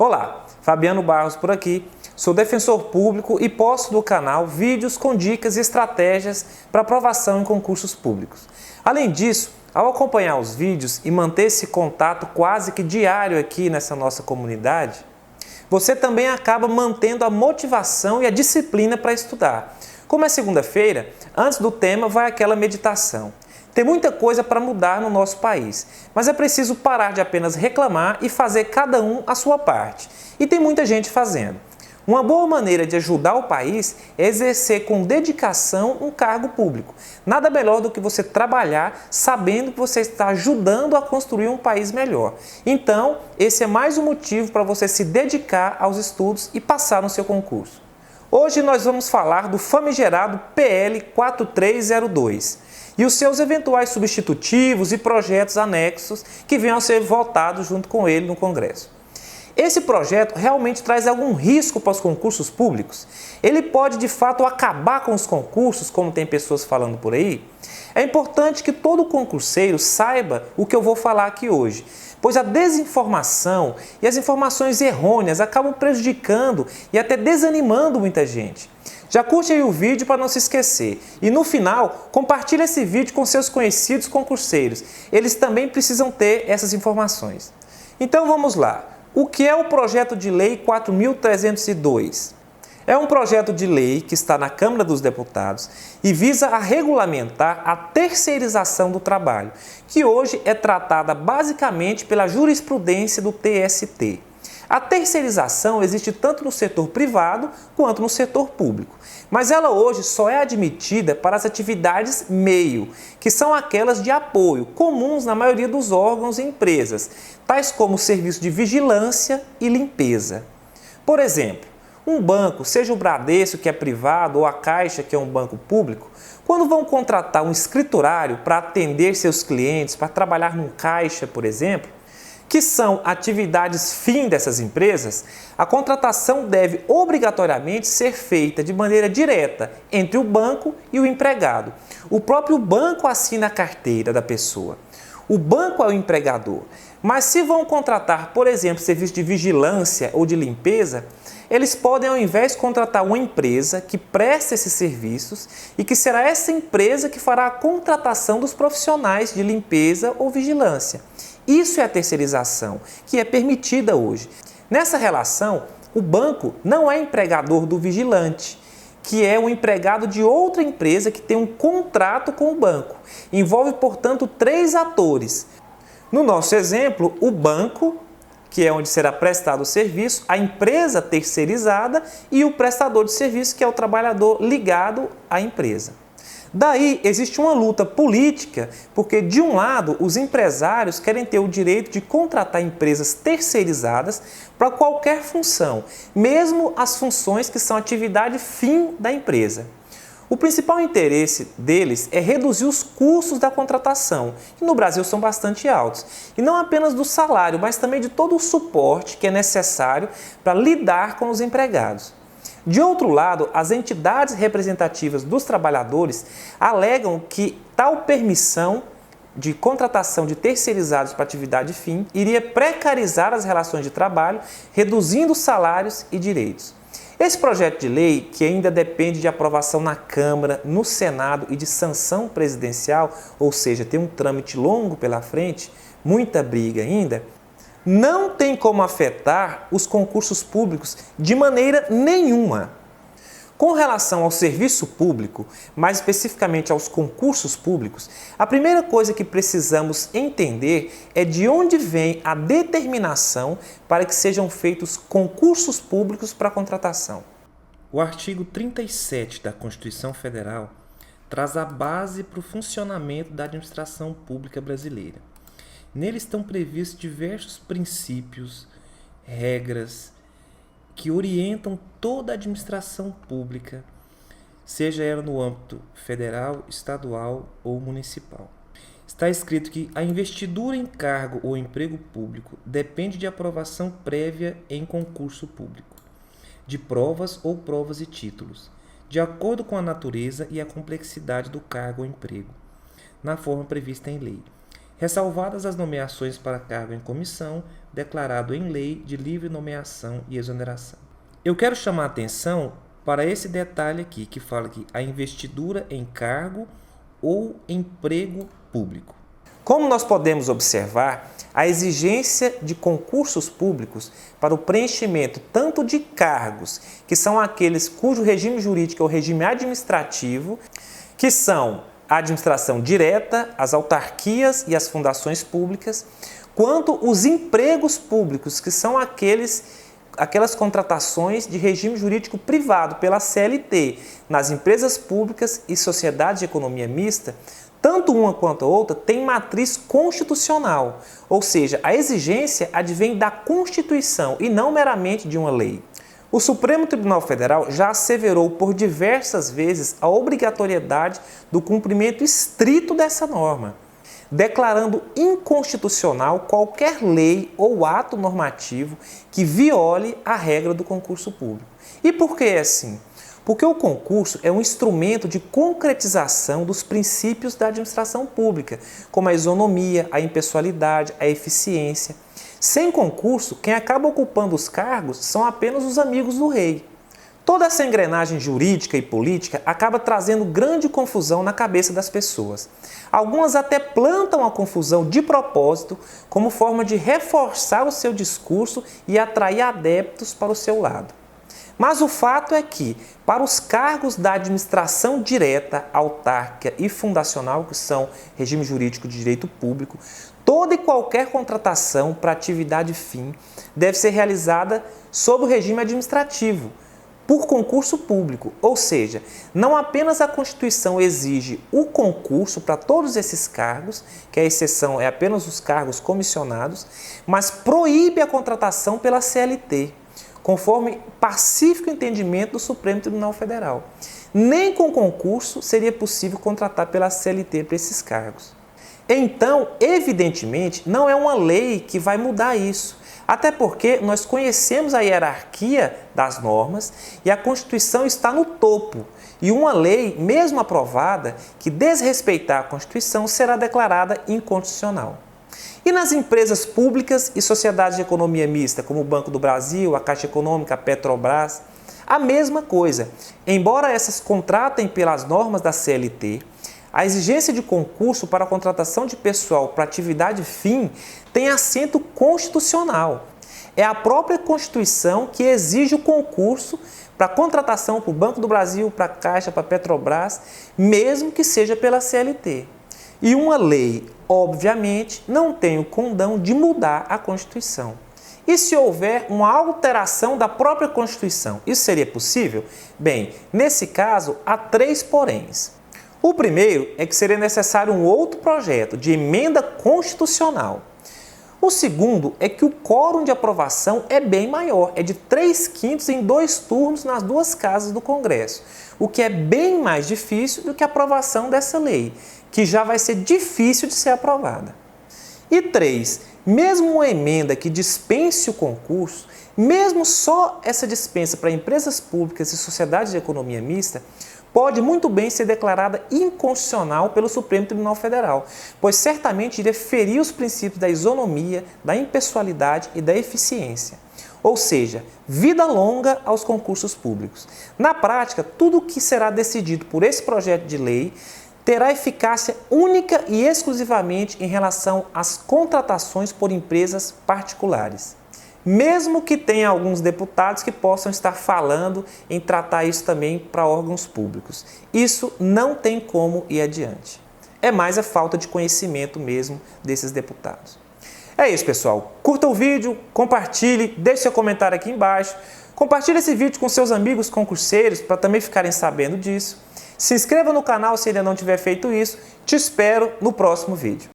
Olá, Fabiano Barros por aqui, sou defensor público e posto no canal vídeos com dicas e estratégias para aprovação em concursos públicos. Além disso, ao acompanhar os vídeos e manter esse contato quase que diário aqui nessa nossa comunidade, você também acaba mantendo a motivação e a disciplina para estudar. Como é segunda-feira, antes do tema vai aquela meditação. Tem muita coisa para mudar no nosso país, mas é preciso parar de apenas reclamar e fazer cada um a sua parte. E tem muita gente fazendo. Uma boa maneira de ajudar o país é exercer com dedicação um cargo público. Nada melhor do que você trabalhar sabendo que você está ajudando a construir um país melhor. Então, esse é mais um motivo para você se dedicar aos estudos e passar no seu concurso. Hoje nós vamos falar do famigerado PL 4302 e os seus eventuais substitutivos e projetos anexos que venham a ser votados junto com ele no Congresso. Esse projeto realmente traz algum risco para os concursos públicos? Ele pode de fato acabar com os concursos, como tem pessoas falando por aí? É importante que todo concurseiro saiba o que eu vou falar aqui hoje, pois a desinformação e as informações errôneas acabam prejudicando e até desanimando muita gente. Já curte aí o vídeo para não se esquecer. E no final, compartilhe esse vídeo com seus conhecidos concurseiros. Eles também precisam ter essas informações. Então vamos lá. O que é o projeto de lei 4.302? É um projeto de lei que está na Câmara dos Deputados e visa a regulamentar a terceirização do trabalho, que hoje é tratada basicamente pela jurisprudência do TST. A terceirização existe tanto no setor privado quanto no setor público, mas ela hoje só é admitida para as atividades meio, que são aquelas de apoio, comuns na maioria dos órgãos e empresas, tais como o serviço de vigilância e limpeza. Por exemplo, um banco, seja o Bradesco, que é privado, ou a Caixa, que é um banco público, quando vão contratar um escriturário para atender seus clientes, para trabalhar num caixa, por exemplo, que são atividades fim dessas empresas, a contratação deve obrigatoriamente ser feita de maneira direta entre o banco e o empregado. O próprio banco assina a carteira da pessoa. O banco é o empregador. Mas se vão contratar, por exemplo, serviço de vigilância ou de limpeza, eles podem, ao invés, contratar uma empresa que presta esses serviços e que será essa empresa que fará a contratação dos profissionais de limpeza ou vigilância. Isso é a terceirização, que é permitida hoje. Nessa relação, o banco não é empregador do vigilante, que é um empregado de outra empresa que tem um contrato com o banco. Envolve, portanto, 3 atores. No nosso exemplo, o banco, que é onde será prestado o serviço, a empresa terceirizada e o prestador de serviço, que é o trabalhador ligado à empresa. Daí existe uma luta política, porque de um lado os empresários querem ter o direito de contratar empresas terceirizadas para qualquer função, mesmo as funções que são atividade fim da empresa. O principal interesse deles é reduzir os custos da contratação, que no Brasil são bastante altos, e não apenas do salário, mas também de todo o suporte que é necessário para lidar com os empregados. De outro lado, as entidades representativas dos trabalhadores alegam que tal permissão de contratação de terceirizados para atividade fim iria precarizar as relações de trabalho, reduzindo salários e direitos. Esse projeto de lei, que ainda depende de aprovação na Câmara, no Senado e de sanção presidencial, ou seja, tem um trâmite longo pela frente, muita briga ainda, não tem como afetar os concursos públicos de maneira nenhuma. Com relação ao serviço público, mais especificamente aos concursos públicos, a primeira coisa que precisamos entender é de onde vem a determinação para que sejam feitos concursos públicos para contratação. O artigo 37 da Constituição Federal traz a base para o funcionamento da administração pública brasileira. Nele estão previstos diversos princípios, regras, que orientam toda a administração pública, seja ela no âmbito federal, estadual ou municipal. Está escrito que a investidura em cargo ou emprego público depende de aprovação prévia em concurso público, de provas ou provas e títulos, de acordo com a natureza e a complexidade do cargo ou emprego, na forma prevista em lei. ressalvadas as nomeações para cargo em comissão, declarado em lei de livre nomeação e exoneração. Eu quero chamar a atenção para esse detalhe aqui, que fala que a investidura em cargo ou emprego público. Como nós podemos observar, a exigência de concursos públicos para o preenchimento tanto de cargos, que são aqueles cujo regime jurídico é o regime administrativo, que são a administração direta, as autarquias e as fundações públicas, quanto os empregos públicos, que são aquelas contratações de regime jurídico privado pela CLT nas empresas públicas e sociedades de economia mista. Tanto uma quanto a outra tem matriz constitucional, ou seja, a exigência advém da Constituição e não meramente de uma lei. O Supremo Tribunal Federal já asseverou por diversas vezes a obrigatoriedade do cumprimento estrito dessa norma, declarando inconstitucional qualquer lei ou ato normativo que viole a regra do concurso público. E por que é assim? Porque o concurso é um instrumento de concretização dos princípios da administração pública, como a isonomia, a impessoalidade, a eficiência. Sem concurso, quem acaba ocupando os cargos são apenas os amigos do rei. Toda essa engrenagem jurídica e política acaba trazendo grande confusão na cabeça das pessoas. Algumas até plantam a confusão de propósito como forma de reforçar o seu discurso e atrair adeptos para o seu lado. Mas o fato é que, para os cargos da administração direta, autárquica e fundacional, que são regime jurídico de direito público, toda e qualquer contratação para atividade fim deve ser realizada sob o regime administrativo, por concurso público, ou seja, não apenas a Constituição exige o concurso para todos esses cargos, que a exceção é apenas os cargos comissionados, mas proíbe a contratação pela CLT, conforme pacífico entendimento do Supremo Tribunal Federal. Nem com concurso seria possível contratar pela CLT para esses cargos. Então, evidentemente, não é uma lei que vai mudar isso. Até porque nós conhecemos a hierarquia das normas e a Constituição está no topo. E uma lei, mesmo aprovada, que desrespeitar a Constituição será declarada inconstitucional. E nas empresas públicas e sociedades de economia mista, como o Banco do Brasil, a Caixa Econômica, a Petrobras, a mesma coisa. Embora essas contratem pelas normas da CLT, a exigência de concurso para a contratação de pessoal para atividade fim tem assento constitucional. É a própria Constituição que exige o concurso para a contratação para o Banco do Brasil, para a Caixa, para a Petrobras, mesmo que seja pela CLT. E uma lei, obviamente, não tem o condão de mudar a Constituição. E se houver uma alteração da própria Constituição, isso seria possível? Bem, nesse caso, há 3 poréns. O primeiro é que seria necessário um outro projeto de emenda constitucional. O segundo é que o quórum de aprovação é bem maior, é de 3/5 em 2 turnos nas 2 casas do Congresso, o que é bem mais difícil do que a aprovação dessa lei, que já vai ser difícil de ser aprovada. E 3, mesmo uma emenda que dispense o concurso, mesmo só essa dispensa para empresas públicas e sociedades de economia mista, pode muito bem ser declarada inconstitucional pelo Supremo Tribunal Federal, pois certamente iria ferir os princípios da isonomia, da impessoalidade e da eficiência. Ou seja, vida longa aos concursos públicos. Na prática, tudo o que será decidido por esse projeto de lei terá eficácia única e exclusivamente em relação às contratações por empresas particulares. Mesmo que tenha alguns deputados que possam estar falando em tratar isso também para órgãos públicos. Isso não tem como ir adiante. É mais a falta de conhecimento mesmo desses deputados. É isso, pessoal. Curta o vídeo, compartilhe, deixe seu comentário aqui embaixo. Compartilhe esse vídeo com seus amigos concurseiros para também ficarem sabendo disso. Se inscreva no canal se ainda não tiver feito isso. Te espero no próximo vídeo.